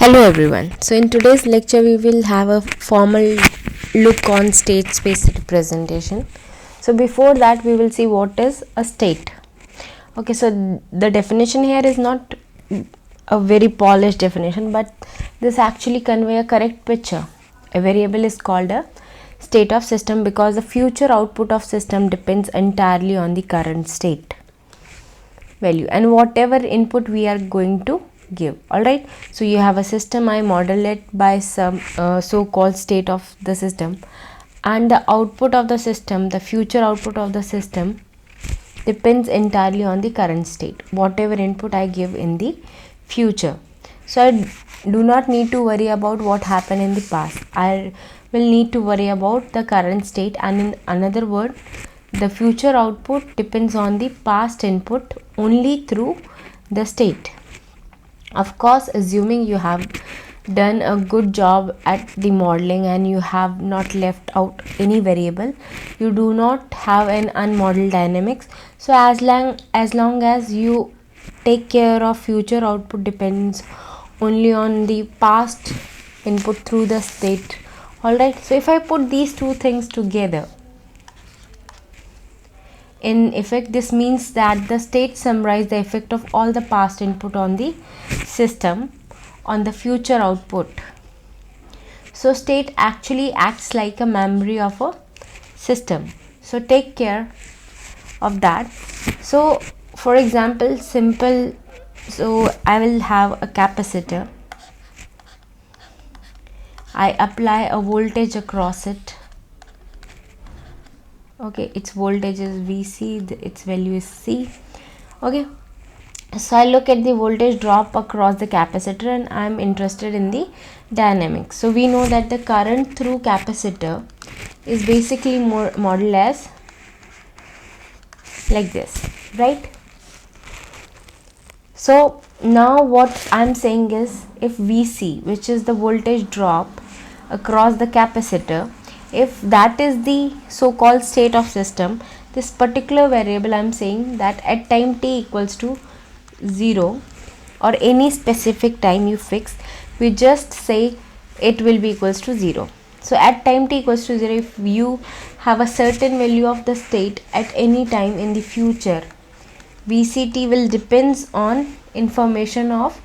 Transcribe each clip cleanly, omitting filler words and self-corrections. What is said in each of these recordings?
Hello everyone. So in today's lecture we will have a formal look on state space representation. So before that we will see what is a state. Okay, so the definition here is not a very polished definition, but this actually convey a correct picture. A variable is called a state of system because the future output of system depends entirely on the current state value and whatever input we are going to give. All right, so you have a system, I model it by some so-called state of the system, and the output of the system, the future output of the system, depends entirely on the current state, whatever input I give in the future. So I do not need to worry about what happened in the past. I will need to worry about the current state, and in another word, the future output depends on the past input only through the state. Of course, assuming you have done a good job at the modeling and you have not left out any variable, you do not have an unmodeled dynamics. So as long as you take care of future output depends only on the past input through the state. All right, so if I put these two things together, in effect, this means that the state summarize the effect of all the past input on the system on the future output. So state actually acts like a memory of a system. So take care of that. So for example, simple, so I will have a capacitor. I apply a voltage across it. Okay, its voltage is VC, its value is C. Okay, so I look at the voltage drop across the capacitor and I am interested in the dynamics. So we know that the current through capacitor is basically modeled as like this, right? So now what I am saying is, if VC, which is the voltage drop across the capacitor, if that is the so-called state of system, this particular variable I am saying that at time t equals to 0 or any specific time you fix, we just say it will be equals to 0. So at time t equals to 0, if you have a certain value of the state at any time in the future, VCT will depends on information of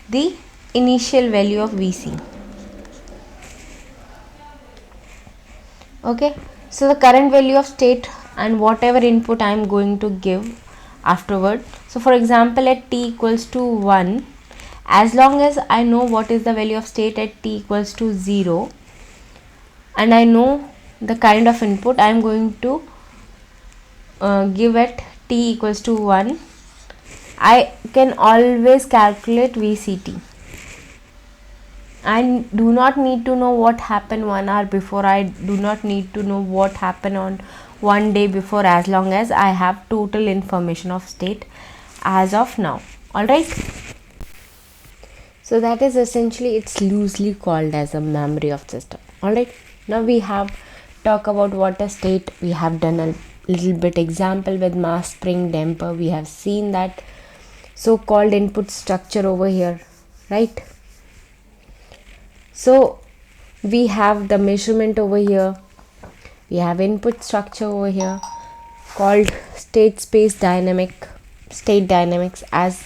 the initial value of VC. Okay, so the current value of state and whatever input I am going to give afterward. So for example, at t equals to 1, as long as I know what is the value of state at t equals to 0 and I know the kind of input I am going to give at t equals to 1, I can always calculate VCT. I do not need to know what happened 1 hour before. I do not need to know what happened on 1 day before, as long as I have total information of state as of now. Alright, so that is essentially, it's loosely called as a memory of system. Alright, now we have talk about what a state. We have done a little bit example with mass spring damper. We have seen that so-called input structure over here, right? So we have the measurement over here, we have input structure over here called state dynamics as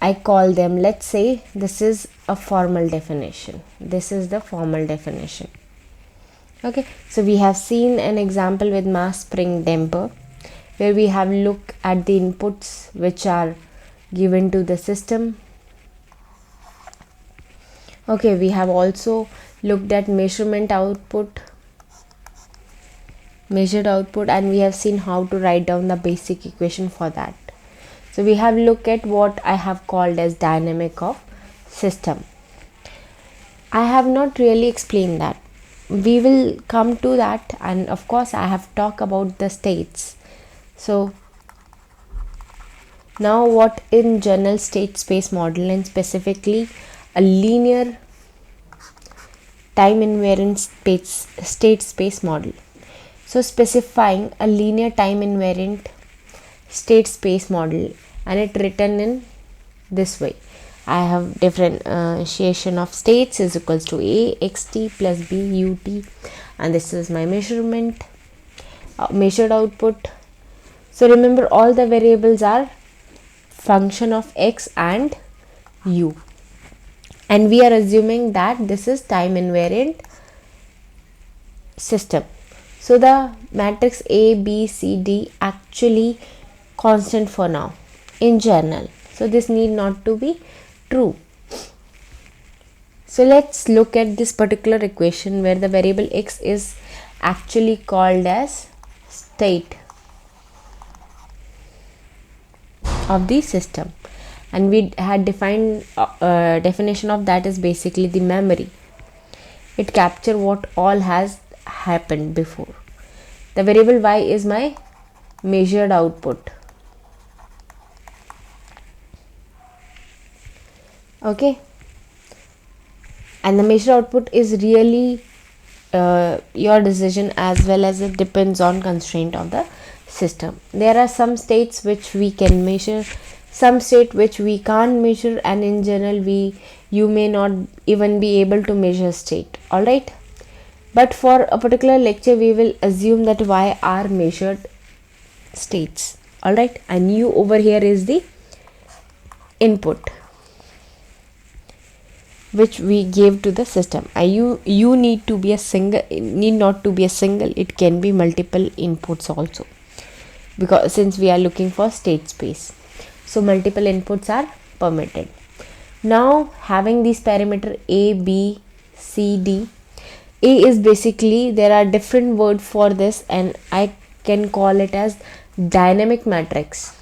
I call them. Let's say this is a formal definition. This is the formal definition. Okay, so we have seen an example with mass spring damper where we have looked at the inputs which are given to the system. Okay, we have also looked at measured output, and we have seen how to write down the basic equation for that. So we have looked at what I have called as dynamic of system. I have not really explained that. We will come to that, and of course I have talked about the states. So now what in general state space model, and specifically a linear time invariant state space model. So specifying a linear time invariant state space model, and it written in this way. I have differentiation of states is equals to A xt plus B ut, and this is my measurement, measured output. So remember, all the variables are function of x and u, and we are assuming that this is time invariant system. So the matrix A, B, C, D actually constant for now in general. So this need not to be true. So let's look at this particular equation where the variable x is actually called as state of the system, and we had defined definition of that is basically the memory. It capture what all has happened before. The variable y is my measured output. Okay, and the measured output is really your decision, as well as it depends on constraint of the system. There are some states which we can measure, some state which we can't measure, and in general you may not even be able to measure state. All right, but for a particular lecture we will assume that y are measured states. All right, and u over here is the input which we gave to the system. You need to be a single, need not to be a single, it can be multiple inputs also, because since we are looking for state space, so multiple inputs are permitted. Now having these parameter a, b, c, d, a is basically, there are different word for this, and I can call it as dynamic matrix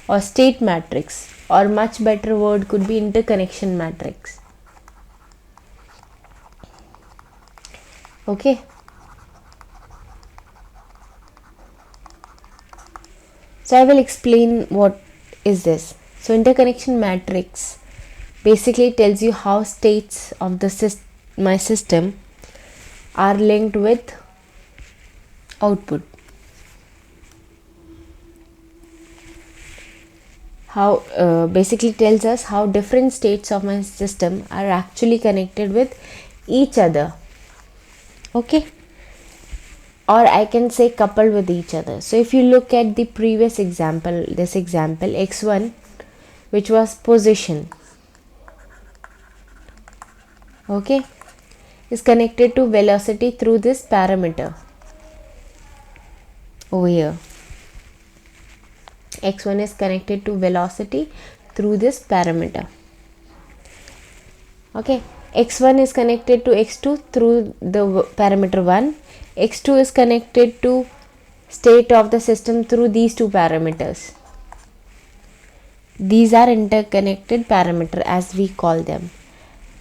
or state matrix, or much better word could be interconnection matrix. Okay, so I will explain what is this. So interconnection matrix basically tells you how states of the my system are linked with output. How basically tells us how different states of my system are actually connected with each other. Okay, or I can say coupled with each other. So if you look at the previous example, this example x1, which was position, okay, is connected to velocity through this parameter over here. X1 is connected to velocity through this parameter. Okay, x1 is connected to x2 through the parameter 1. x2 is connected to state of the system through these two parameters. These are interconnected parameter, as we call them,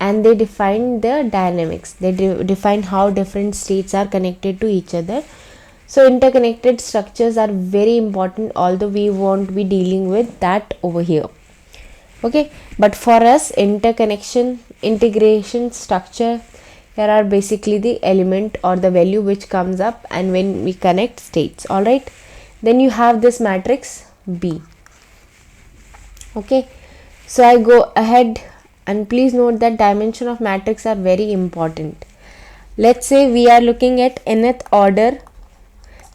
and they define the dynamics. They define how different states are connected to each other. So interconnected structures are very important, although we won't be dealing with that over here. Okay, but for us, integration structure, here are basically the element or the value which comes up and when we connect states. All right, then you have this matrix B. Okay, so I go ahead, and please note that dimension of matrix are very important. Let's say we are looking at nth order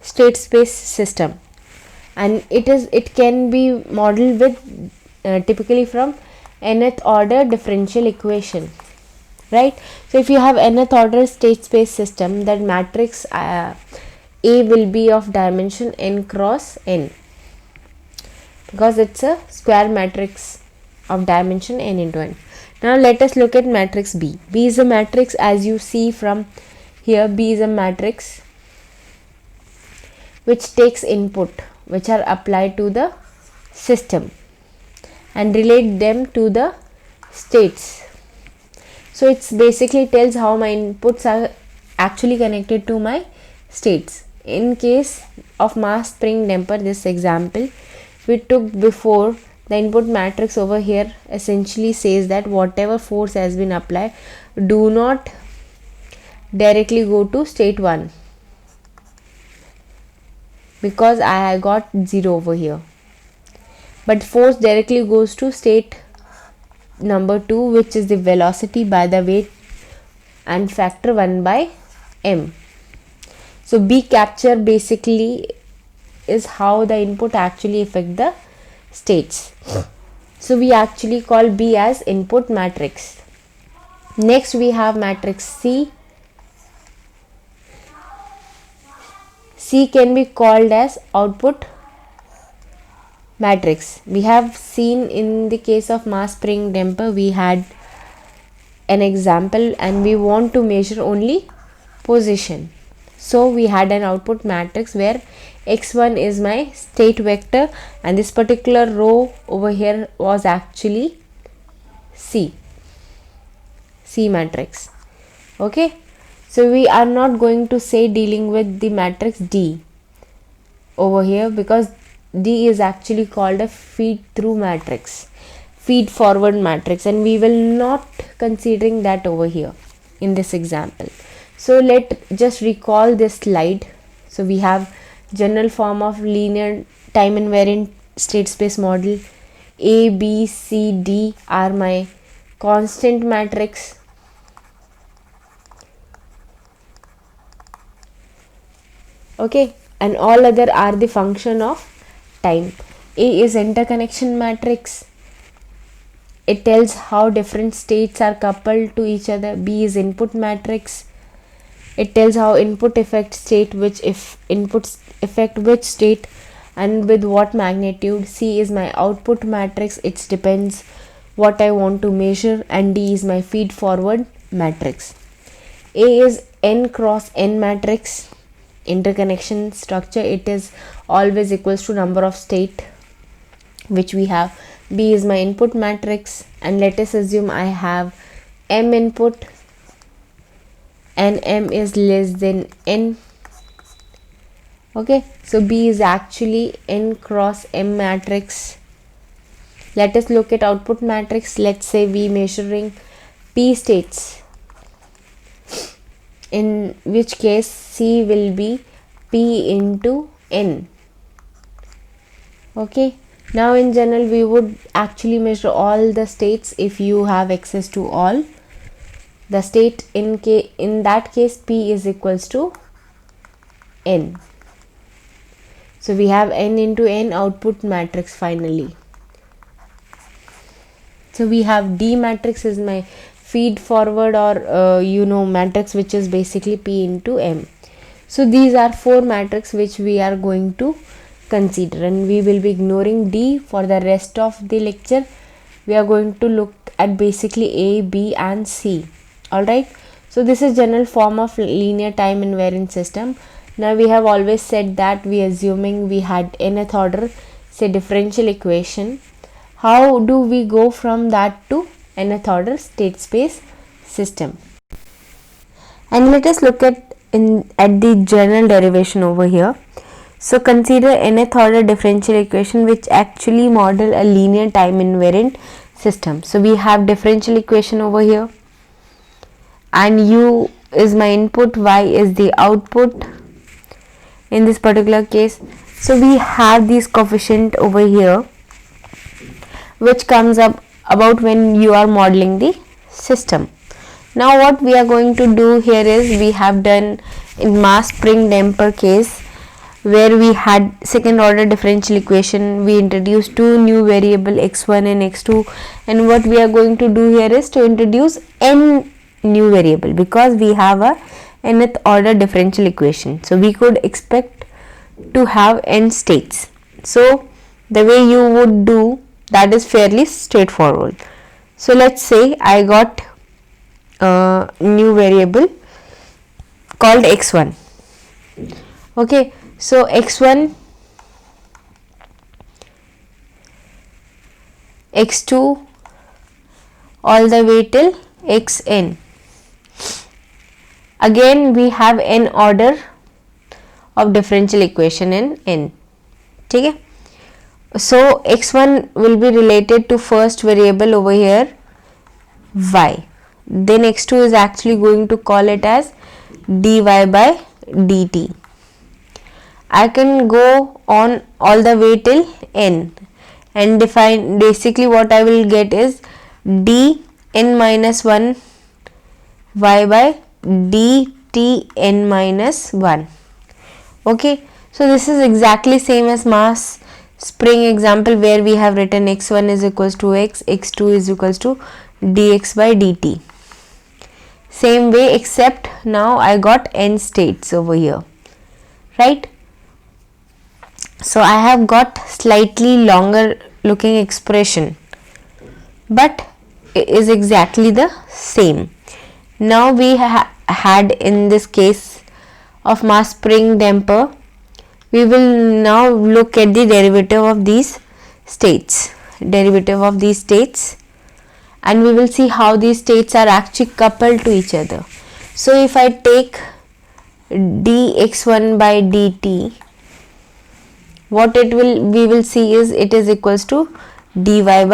state space system, and it can be modeled with typically from nth order differential equation, right? So if you have nth order state space system, that matrix A will be of dimension n cross n, because it's a square matrix of dimension n into n. Now let us look at matrix B. B is a matrix, as you see from here. B is a matrix which takes input which are applied to the system and relate them to the states. So it's basically tells how my inputs are actually connected to my states. In case of mass spring damper, this example we took before, the input matrix over here essentially says that whatever force has been applied, do not directly go to state 1, because I got 0 over here, but force directly goes to state number 2, which is the velocity by the weight and factor 1 by m. So B capture basically is how the input actually affect the states. So we actually call B as input matrix. Next we have matrix C. C can be called as output matrix. We have seen in the case of mass spring damper, we had an example and we want to measure only position. So we had an output matrix where x1 is my state vector and this particular row over here was actually C matrix. Okay, so we are not going to say dealing with the matrix D over here, because D is actually called a feed through matrix, feed forward matrix, and we will not considering that over here in this example. So let just recall this slide. So we have general form of linear time invariant state space model. A, B, C, D are my constant matrix. Okay, and all other are the function of time. A is interconnection matrix. It tells how different states are coupled to each other. B is input matrix. It tells how input affects state, which if inputs affect which state and with what magnitude. C is my output matrix. It depends what I want to measure, and D is my feed forward matrix. A is n cross n matrix. Interconnection structure, it is always equals to number of state which we have. B is my input matrix, and let us assume I have m input and m is less than n. Okay, so B is actually n cross m matrix. Let us look at output matrix. Let's say we measuring P states, in which case C will be P into N. Okay, now in general we would actually measure all the states if you have access to all the state. In that case P is equals to N. So we have N into N output matrix finally. So we have D matrix is my feed forward or matrix, which is basically P into M. So these are 4 matrices which we are going to consider, and we will be ignoring D for the rest of the lecture. We are going to look at basically A, B and C. Alright, so this is general form of linear time invariant system. Now we have always said that we assuming we had nth order, say, differential equation. How do we go from that to nth order state space system? And let us look at the general derivation over here. So consider nth order differential equation which actually model a linear time invariant system. So we have differential equation over here, and u is my input, y is the output in this particular case. So we have this coefficient over here which comes up about when you are modeling the system. Now what we are going to do here is, we have done in mass spring damper case where we had second order differential equation. We introduced 2 new variable x1 and x2, and what we are going to do here is to introduce n new variable, because we have a nth order differential equation. So we could expect to have n states. So the way you would do that is fairly straightforward. So let's say I got a new variable called x1. Okay, so x1, x2 all the way till xn. Again we have n order of differential equation in n. Okay, so x1 will be related to first variable over here y, then x2 is actually going to call it as dy by dt. I can go on all the way till n and define, basically what I will get is dn minus 1 y by dtn minus 1. Okay, so this is exactly same as mass spring example where we have written x1 is equals to x, x2 is equals to dx by dt. Same way, except now I got n states over here, right? So I have got slightly longer looking expression, but it is exactly the same. Now we had in this case of mass spring damper, we will now look at the derivative of these states, and we will see how these states are actually coupled to each other. So if I take dx1 by dt, what we will see is it is equals to dy by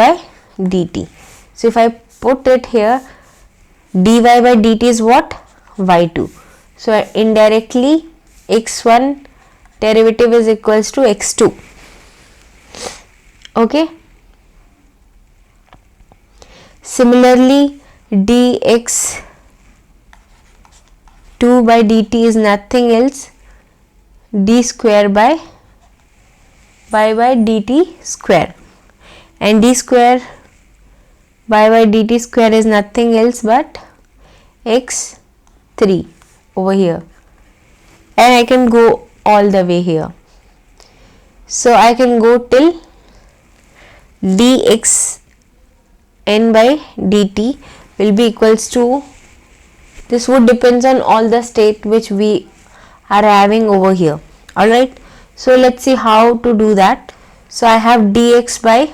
dt. So if I put it here, dy by dt is what? y2. So indirectly x1 derivative is equals to x2. Okay. Similarly, dx2 by dt is nothing else d square by y by dt square, and d square y by dt square is nothing else but x3 over here, and I can go all the way here. So I can go till dx n by dt will be equals to, this would depends on all the state which we are having over here. Alright, so let's see how to do that. So I have dx by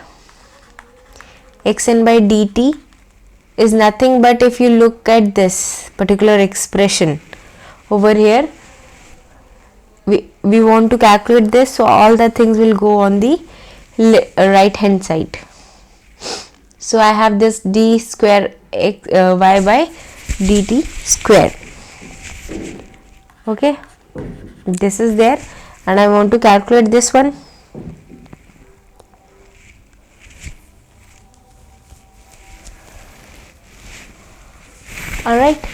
xn by dt is nothing but, if you look at this particular expression over here, we want to calculate this, so all the things will go on the right hand side. So I have this d square x, y by dt square. Okay, this is there, and I want to calculate this one. Alright,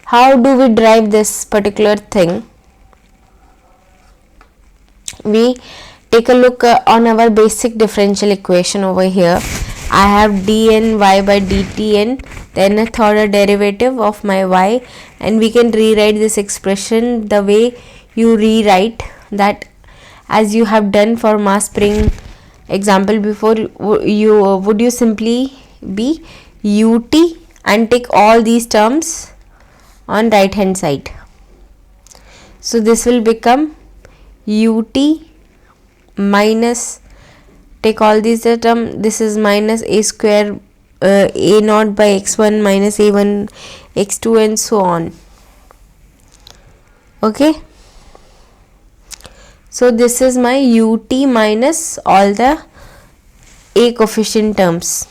how do we derive this particular thing? We take a look on our basic differential equation over here. I have dn y by dtn, then a third derivative of my y, and we can rewrite this expression the way you rewrite that as you have done for mass spring example before. Would you simply be ut and take all these terms on right hand side. So this will become ut minus, take all these term, this is minus a square a naught by x1 minus a1 x2 and so on. Okay, so this is my ut minus all the a coefficient terms.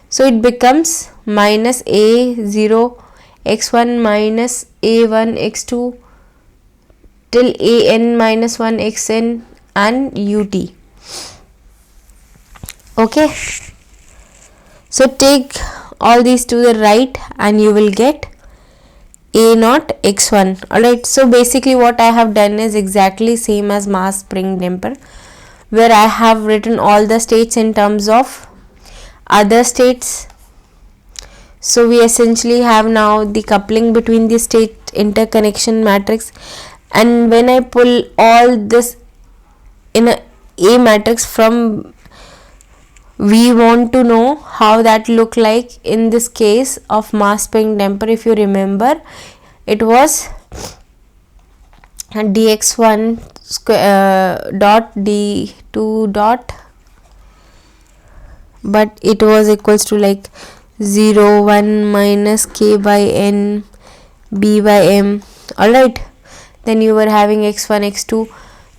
So it becomes minus a0 x1 minus a1 x2 till an minus 1 xn and ut. Okay, so take all these to the right and you will get a naught x1. Alright, so basically what I have done is exactly same as mass spring damper, where I have written all the states in terms of other states. So we essentially have now the coupling between the state interconnection matrix, and when I pull all this in a matrix from, we want to know how that look like in this case of mass spring damper. If you remember, it was dx1 square dot d2 dot, but it was equals to like 0 1 minus k by n b by m. Alright, then you were having x1 x2.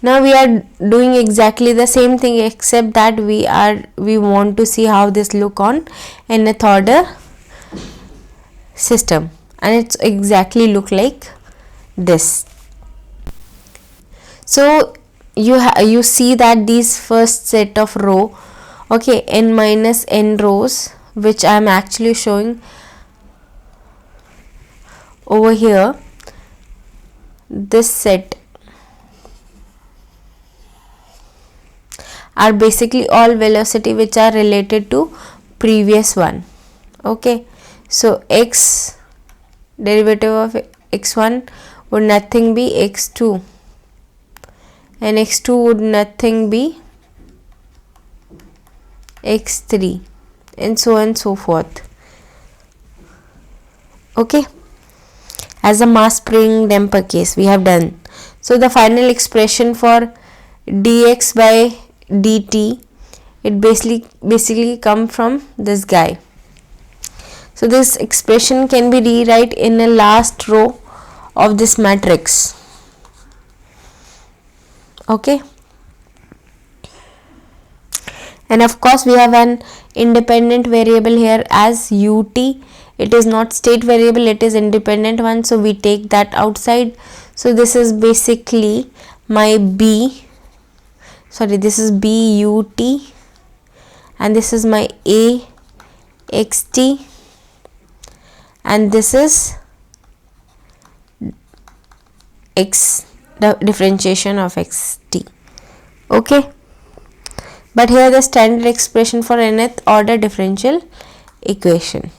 Now we are doing exactly the same thing, except that we want to see how this look on nth order system, and it's exactly look like this. So you see that these first set of row, okay, n minus n rows, which I am actually showing over here, this set are basically all velocity which are related to previous one. Okay, so x, derivative of x1 would nothing be x2, and x2 would nothing be x3, and so on and so forth. Okay, as a mass spring damper case we have done. So the final expression for dx by dt, it basically come from this guy. So this expression can be rewrite in the last row of this matrix. Okay, and of course we have an independent variable here as ut. It is not state variable, it is independent one, so we take that outside. So this is basically my this is but, and this is my a xt, and this is x, the differentiation of xt. Okay, but here the standard expression for nth order differential equation.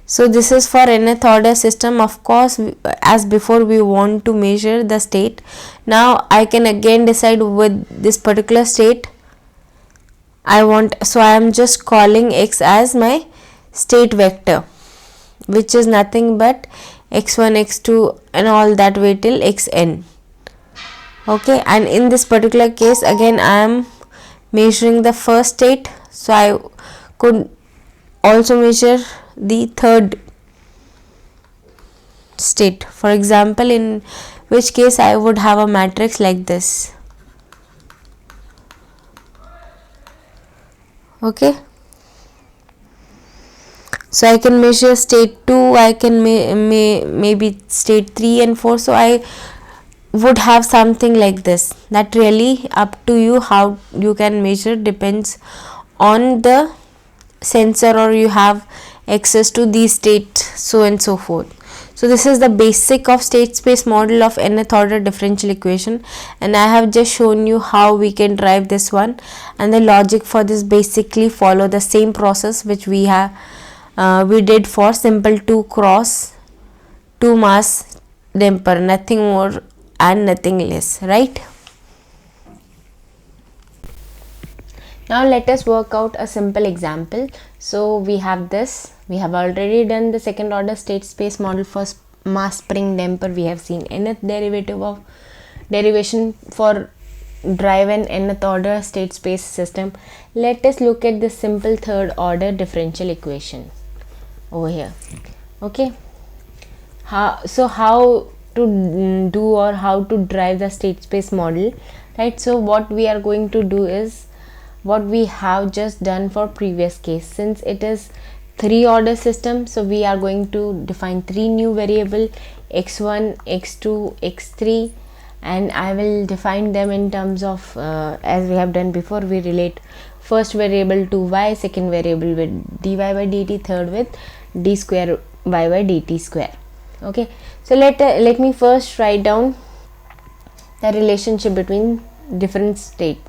So this is for nth order system. Of course, as before, we want to measure the state. Now I can again decide with this particular state I want, so I am just calling x as my state vector, which is nothing but x1, x2 and all that way till xn. Okay, and in this particular case again I am measuring the first state, so I could also measure the third state. For example, in which case I would have a matrix like this. Okay, so I can measure state 2, I can maybe state 3 and 4, so I would have something like this. That really up to you how you can measure, depends on the sensor or you have access to these states, so and so forth. So this is the basic of state space model of nth order differential equation, and I have just shown you how we can drive this one, and the logic for this basically follow the same process which we did for simple 2 cross 2 mass damper, nothing more and nothing less, right? Now let us work out a simple example. So we have this, we have already done the second order state space model for mass spring damper. We have seen nth derivation for drive and nth order state space system. Let us look at the simple third order differential equation over here. Okay, how to do or how to drive the state space model, right? So what we are going to do is what we have just done for previous case. Since it is 3 order system, so we are going to define 3 new variable, x1, x2, x3, and I will define them in terms of as we have done before. We relate first variable to y, second variable with dy by dt, third with d square y by dt square. Okay, so let me first write down the relationship between different state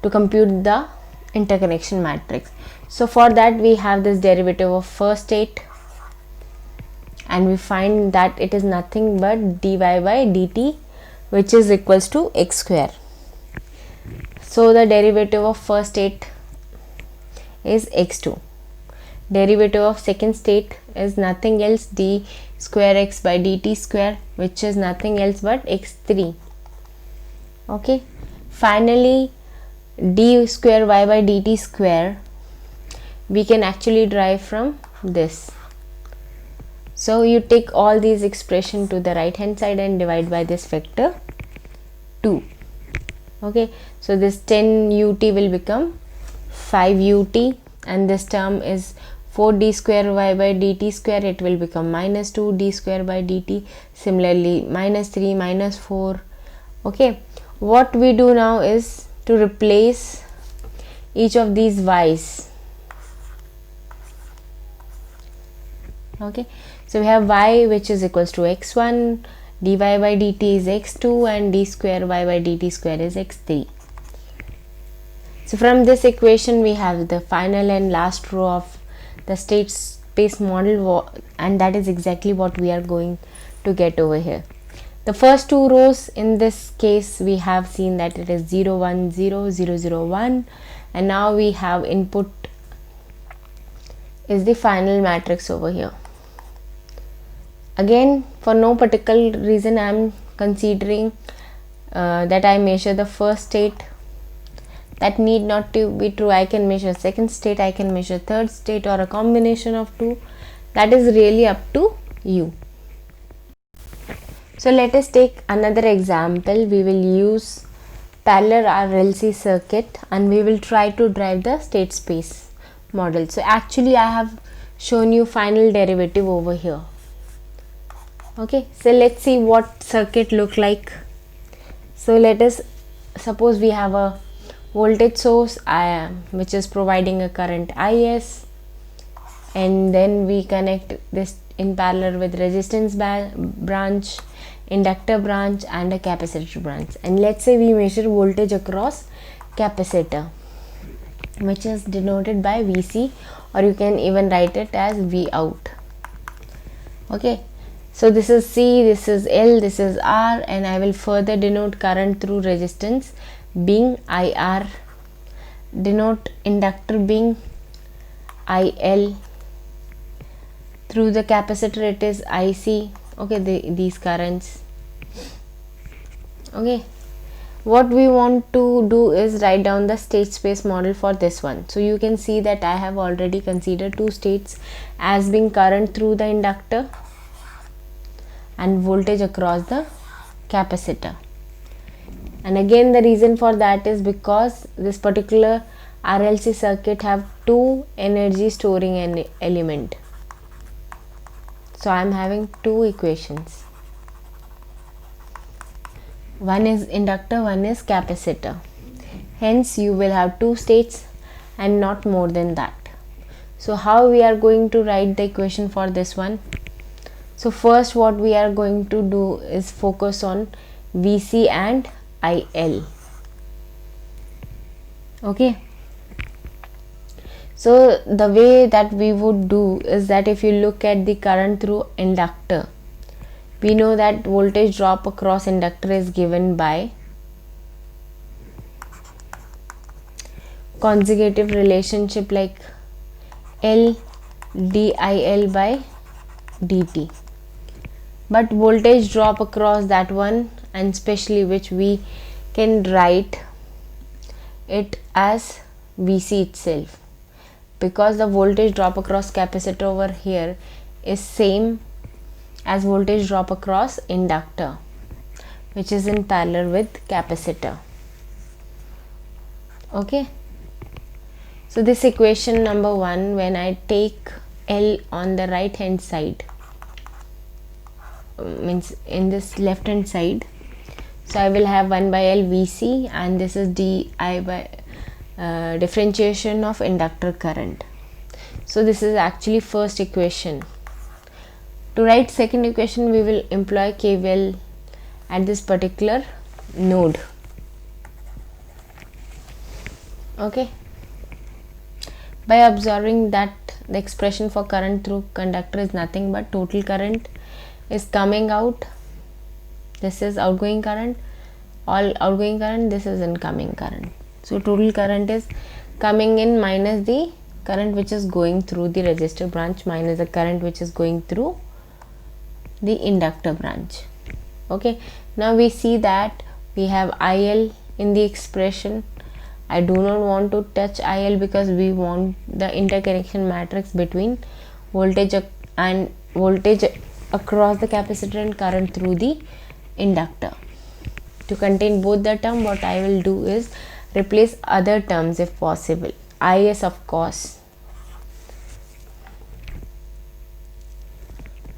to compute the interconnection matrix. So for that we have this derivative of first state, and we find that it is nothing but dy by dt, which is equals to x square. So the derivative of first state is x2. Derivative of second state is nothing else d square x by dt square, which is nothing else but x3. Okay, finally d square y by dt square we can actually derive from this. So you take all these expression to the right hand side and divide by this factor 2. Okay, so this 10 ut will become 5 ut, and this term is 4d square y by dt square, it will become minus 2d square by dt. Similarly minus 3, minus 4. Okay, what we do now is to replace each of these y's. Okay, so we have y which is equals to x1, dy by dt is x2, and d square y by dt square is x3. So from this equation we have the final and last row of the state space model, and that is exactly what we are going to get over here. The first two rows in this case we have seen that it is 0 1 0 0 0 1, and now we have input is the final matrix over here. Again, for no particular reason, I am considering that I measure the first state. That need not to be true. I can measure second state, I can measure third state, or a combination of two. That is really up to you. So let us take another example. We will use parallel RLC circuit and we will try to drive the state space model. So actually I have shown you final derivative over here. Okay, so let's see what circuit look like. So let us suppose we have a voltage source which is providing a current Is, and then we connect this in parallel with resistance branch, inductor branch, and a capacitor branch. And let's say we measure voltage across capacitor, which is denoted by Vc, or you can even write it as V out. Okay, so this is C, this is L, this is R, and I will further denote current through resistance being IR, denote inductor being IL, through the capacitor it is IC. Okay, these currents. Okay, what we want to do is write down the state space model for this one. So you can see that I have already considered two states as being current through the inductor and voltage across the capacitor. And again, the reason for that is because this particular RLC circuit have two energy storing element. So I am having two equations. One is inductor, one is capacitor. Hence you will have two states and not more than that. So how we are going to write the equation for this one? So first what we are going to do is focus on Vc and IL. Okay, so the way that we would do is that if you look at the current through inductor, we know that voltage drop across inductor is given by conjugative relationship like L dIL by dt. But voltage drop across that one, and especially which we can write it as Vc itself, because the voltage drop across capacitor over here is same as voltage drop across inductor, which is in parallel with capacitor. Okay, so this equation number 1, when I take L on the right hand side, means in this left hand side, so I will have 1 by L Vc, and this is di by differentiation of inductor current. So this is actually first equation. To write second equation, we will employ KVL at this particular node. Okay, by observing that the expression for current through conductor is nothing but total current is coming out. This is outgoing current, all outgoing current, this is incoming current. So total current is coming in minus the current which is going through the resistor branch minus the current which is going through the inductor branch. Okay, now we see that we have IL in the expression. I do not want to touch IL because we want the interconnection matrix between voltage and voltage across the capacitor and current through the inductor. To contain both the term, what I will do is replace other terms if possible. Is of course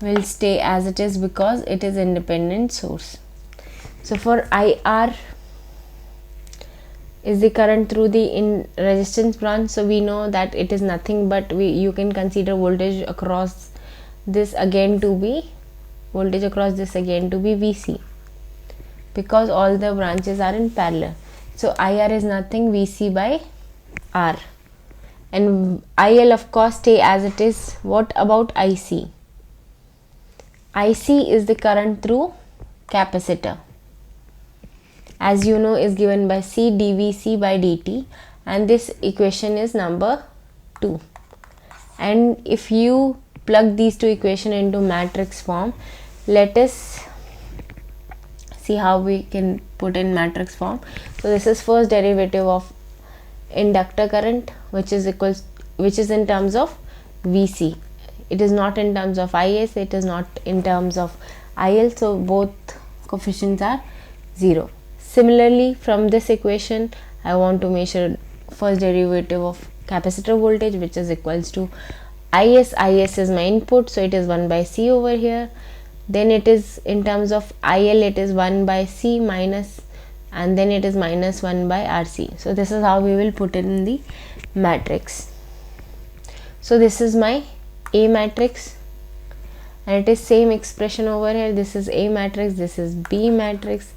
will stay as it is because it is independent source. So for IR, is the current through the resistance branch. So we know that it is nothing but you can consider voltage across this again to be VC, because all the branches are in parallel. So IR is nothing VC by R, and IL of course stay as it is. What about IC? IC is the current through capacitor, as you know, is given by C dVc by dt, and this equation is number 2. And if you plug these two equations into matrix form, let us see how we can put in matrix form. So this is first derivative of inductor current, which is in terms of Vc. It is not in terms of Is, it is not in terms of IL, so both coefficients are 0. Similarly, from this equation I want to measure first derivative of capacitor voltage, which is equals to Is. Is is my input, so it is 1 by C over here. Then it is in terms of IL, it is 1 by C minus, and then it is minus 1 by RC. So this is how we will put it in the matrix. So this is my A matrix, and it is same expression over here. This is A matrix, this is B matrix,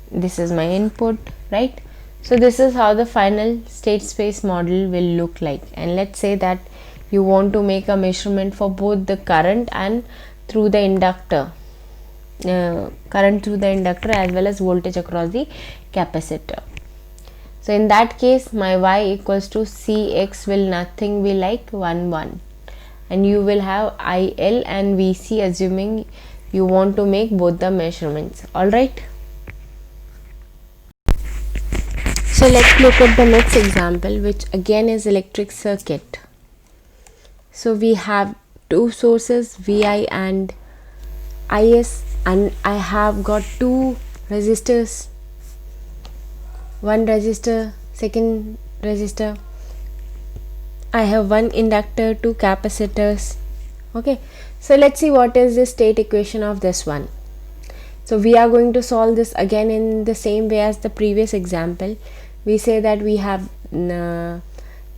this is my input, right? So this is how the final state space model will look like. And let's say that you want to make a measurement for both the current and through the inductor, as well as voltage across the capacitor. So in that case, my y equals to Cx will nothing be like 1 1, and you will have IL and Vc, assuming you want to make both the measurements. Alright, so let's look at the next example, which again is electric circuit. So we have two sources, Vi and Is, and I have got two resistors, one resistor, second resistor. I have one inductor, two capacitors. Okay, so let's see what is the state equation of this one. So we are going to solve this again in the same way as the previous example. We say that we have 3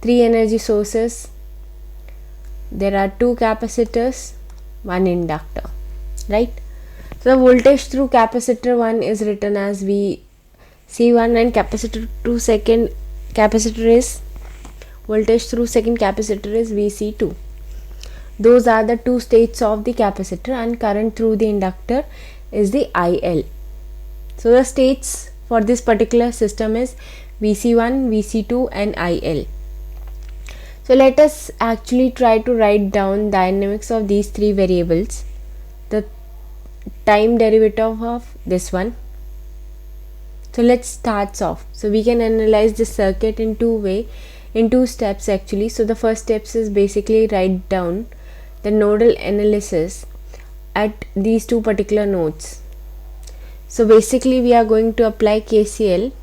energy sources, there are 2 capacitors, 1 inductor, right? So the voltage through capacitor 1 is written as VC1, and capacitor through second capacitor is voltage through second capacitor is VC2. Those are the two states of the capacitor, and current through the inductor is the IL. So the states for this particular system is VC1, VC2 and IL. So let us actually try to write down dynamics of these 3 variables, the time derivative of this one. So let's start off. So we can analyze this circuit in two steps actually. So the first steps is basically write down the nodal analysis at these 2 particular nodes. So basically we are going to apply KCL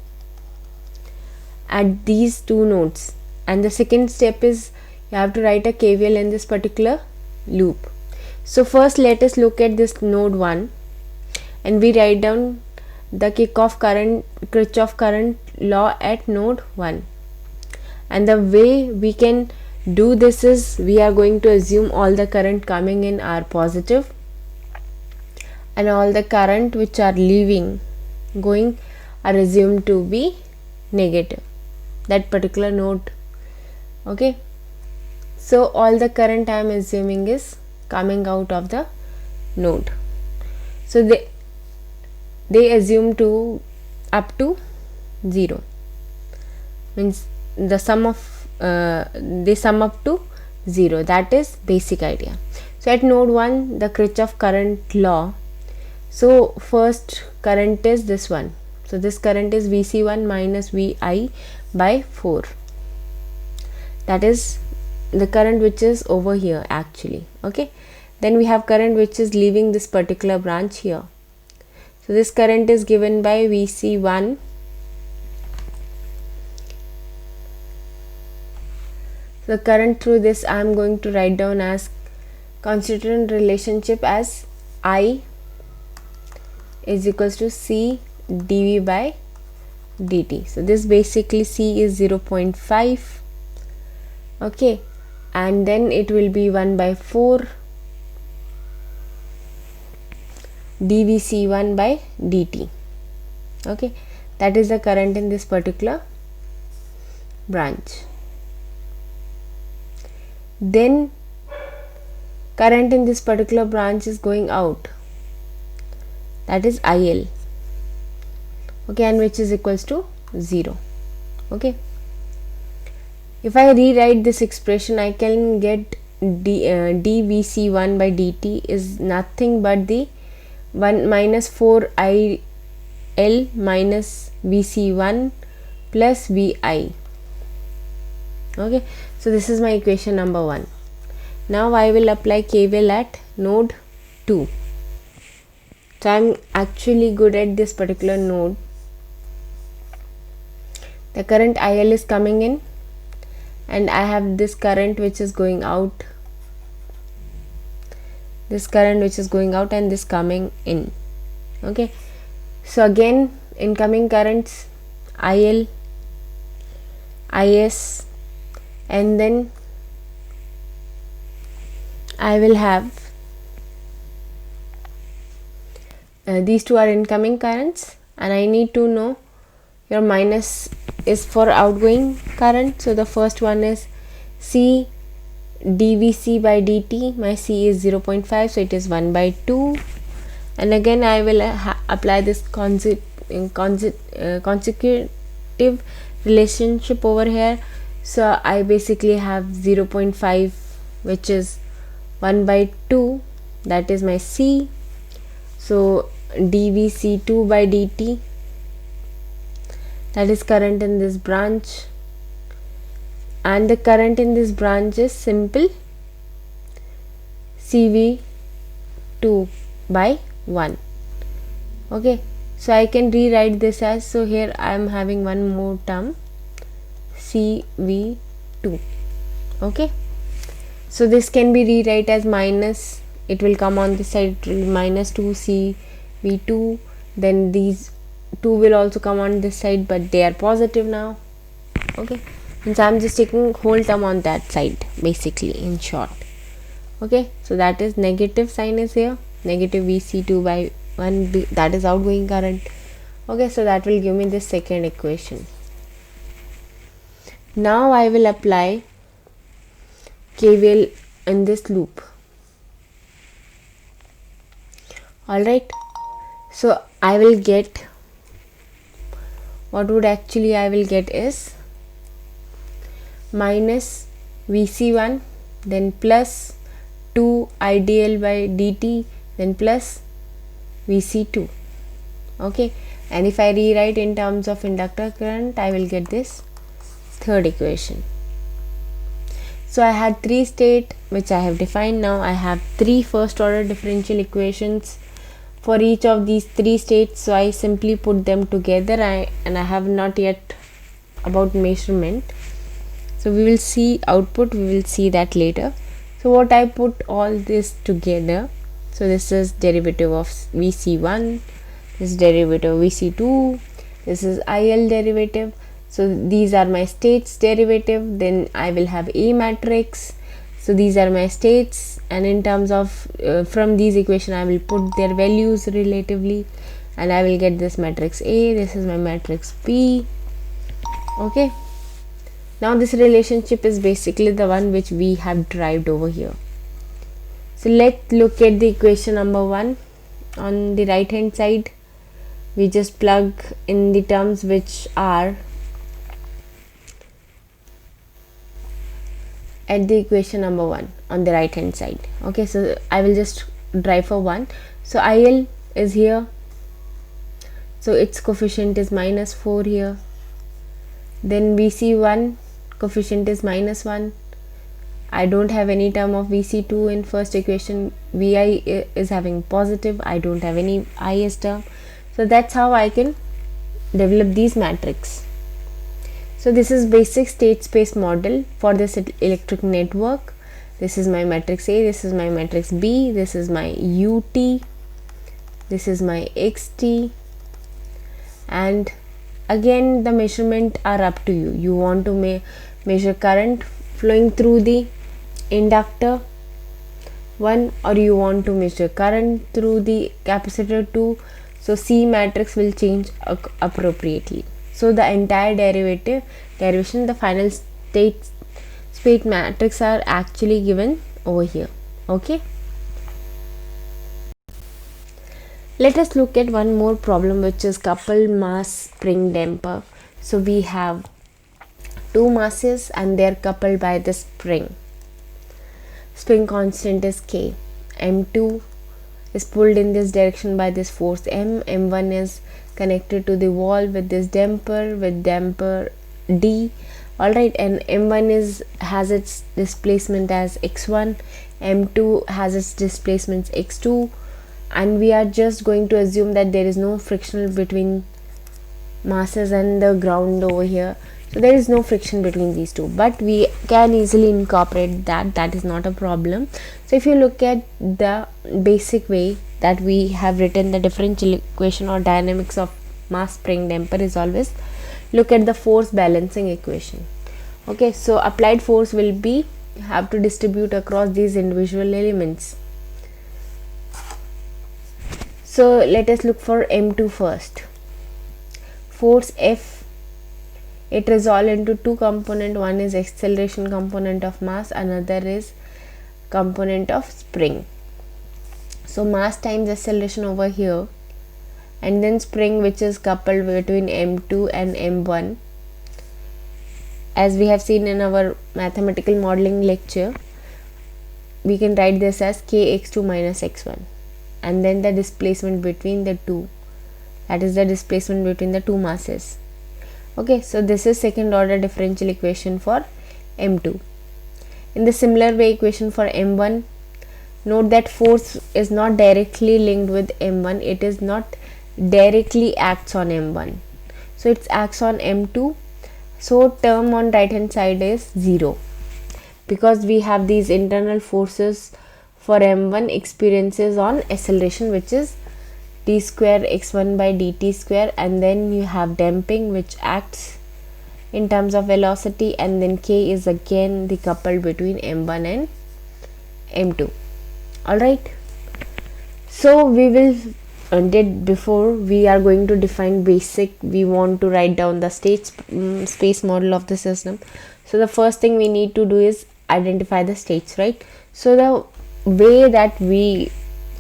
at these 2 nodes, and the second step is you have to write a KVL in this particular loop. So first let us look at this node 1, and we write down the Kirchhoff current law at node 1. And the way we can do this is we are going to assume all the current coming in are positive, and all the current which are going are assumed to be negative, that particular node. Okay, so all the current I am assuming is coming out of the node. So they assume to up to 0, means the sum of they sum up to 0. That is basic idea. So at node 1, the Kirchhoff current law. So first current is this one. So this current is VC1 minus Vi by 4. That is the current which is over here actually. Okay, then we have current which is leaving this particular branch here. So this current is given by VC1 . The current through this I am going to write down as constituent relationship as I is equals to C dV by dt. So this basically C is 0.5. Okay, and then it will be 1 by 4 dvc1 by dt. Okay, that is the current in this particular branch. Then current in this particular branch is going out, that is IL. Okay, and which is equals to 0. Okay, if I rewrite this expression, I can get dvc1 by dt is nothing but the 1 minus 4 IL minus vc1 plus vi. Okay, so this is my equation number 1. Now I will apply KVL at node 2. So I am actually good at this particular node. The current IL is coming in, and I have this current which is going out, this current which is going out, and this coming in. Okay, so again incoming currents IL, IS, and then I will have these two are incoming currents, and I need to know your minus is for outgoing current. So the first one is C dvc by dt. My C is 0.5, so it is 1 by 2, and again I will apply this consecutive relationship over here. So I basically have 0.5, which is 1 by 2, that is my C. So dvc2 by dt, that is current in this branch, and the current in this branch is simple CV2 by 1. Okay, so I can rewrite this as, so here I am having one more term CV2. Okay, so this can be rewrite as minus, it will come on this side, it will be minus 2 CV2, then these 2 will also come on this side, but they are positive now. Okay, and so I'm just taking whole term on that side, basically, in short. Okay, so that is negative sign is here, negative VC2 by 1, that is outgoing current. Okay, so that will give me this second equation. Now I will apply KVL in this loop. Alright, so I will get, what would actually I will get is minus Vc1, then plus 2 IDL by dt, then plus Vc2. Okay, and if I rewrite in terms of inductor current, I will get this third equation. So I had 3 states which I have defined. Now I have 3 first order differential equations for each of these 3 states, so I simply put them together, and I have not yet about measurement, so we will see output, we will see that later. So what I put all this together, so this is derivative of Vc1, this is derivative of Vc2, this is IL derivative, so these are my states derivative, then I will have A matrix, so these are my states, and in terms of from these equation I will put their values relatively, and I will get this matrix A, this is my matrix B. Okay, now this relationship is basically the one which we have derived over here. So let's look at the equation number 1. On the right hand side, we just plug in the terms which are at the equation number 1 on the right hand side. Okay, so I will just derive for 1. So IL is here, so its coefficient is minus 4 here, then Vc1 coefficient is minus 1. I don't have any term of Vc2 in first equation, Vi is having positive, I don't have any Is term, so that's how I can develop these matrix. So this is basic state space model for this electric network. This is my matrix A, this is my matrix B, this is my UT, this is my XT, and again the measurement are up to you. You want to measure current flowing through the inductor 1, or you want to measure current through the capacitor 2. So C matrix will change appropriately. So the entire derivation, the final state space matrix are actually given over here. Okay, let us look at one more problem, which is coupled mass spring damper. So we have two masses and they are coupled by the spring. Spring constant is K. M2 is pulled in this direction by this force M. M1 is connected to the wall with this damper, with damper D. Alright, and M1 has its displacement as x1, M2 has its displacement x2, and we are just going to assume that there is no friction between masses and the ground over here. So there is no friction between these two, but we can easily incorporate that is not a problem. So if you look at the basic way that we have written the differential equation or dynamics of mass spring damper is always look at the force balancing equation. Okay, so applied force will be have to distribute across these individual elements. So let us look for M2 first. Force F, it resolves into two component. One is acceleration component of mass, another is component of spring. So mass times acceleration over here, and then spring, which is coupled between M2 and M1. As we have seen in our mathematical modeling lecture, we can write this as kx2 minus x1, and then the displacement between the two, that is the displacement between the two masses. Okay, so this is second order differential equation for M2. In the similar way equation for M1, note that force is not directly linked with M1, it is not directly acts on M1, so it acts on M2. So term on right hand side is 0, because we have these internal forces for M1 experiences on acceleration, which is d square x1 by dt square, and then you have damping which acts in terms of velocity, and then k is again the couple between M1 and M2. Alright, so we will did before we are going to define basic, we want to write down the space model of the system. So the first thing we need to do is identify the states, right? So the way that we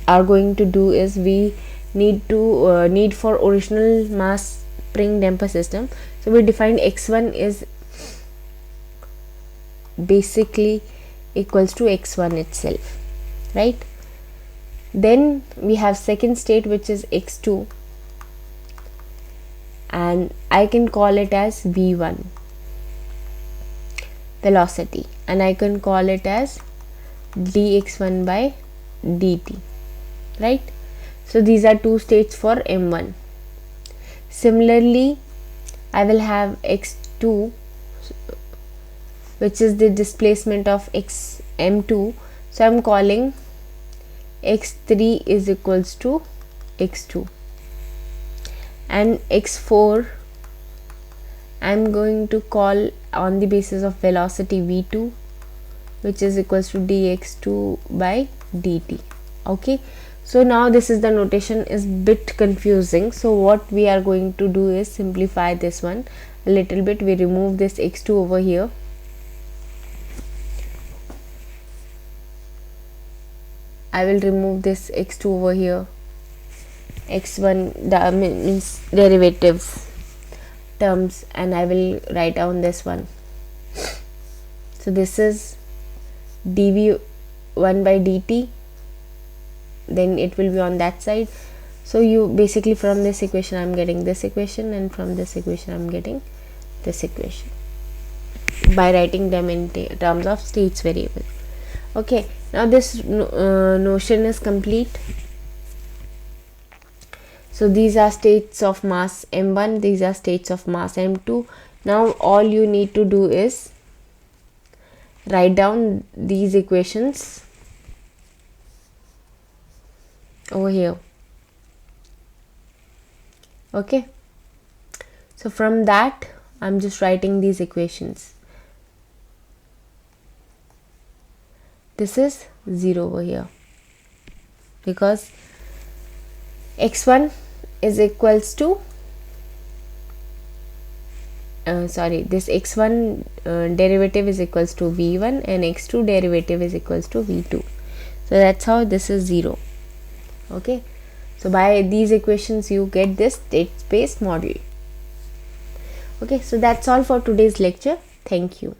are going to do is we need for original mass spring damper system. So we defined x1 is basically equals to x1 itself, right? Then we have second state, which is x2, and I can call it as v1 velocity, and I can call it as dx1 by dt, right? So these are two states for M1. Similarly, I will have x2, which is the displacement of M2, so I'm calling x3 is equals to x2, and x4 I'm going to call on the basis of velocity v2, which is equals to dx2 by dt. Okay, so now this is the notation is bit confusing, so what we are going to do is simplify this one a little bit. We remove this x2 over here, I will remove this x2 over here, x1 means derivative terms, and I will write down this one. So this is dv1 by dt, then it will be on that side. So you basically from this equation I'm getting this equation, and from this equation I'm getting this equation by writing them in terms of states variable. Okay, now this notion is complete. So these are states of mass M1, these are states of mass M2. Now all you need to do is write down these equations over here. Okay, So from that I'm just writing these equations. This is 0 over here because x1 is equals to this x1 derivative is equals to v1 and x2 derivative is equals to v2. So that's how this is 0. Okay, so by these equations you get this state space model. Okay, so that's all for today's lecture. Thank you.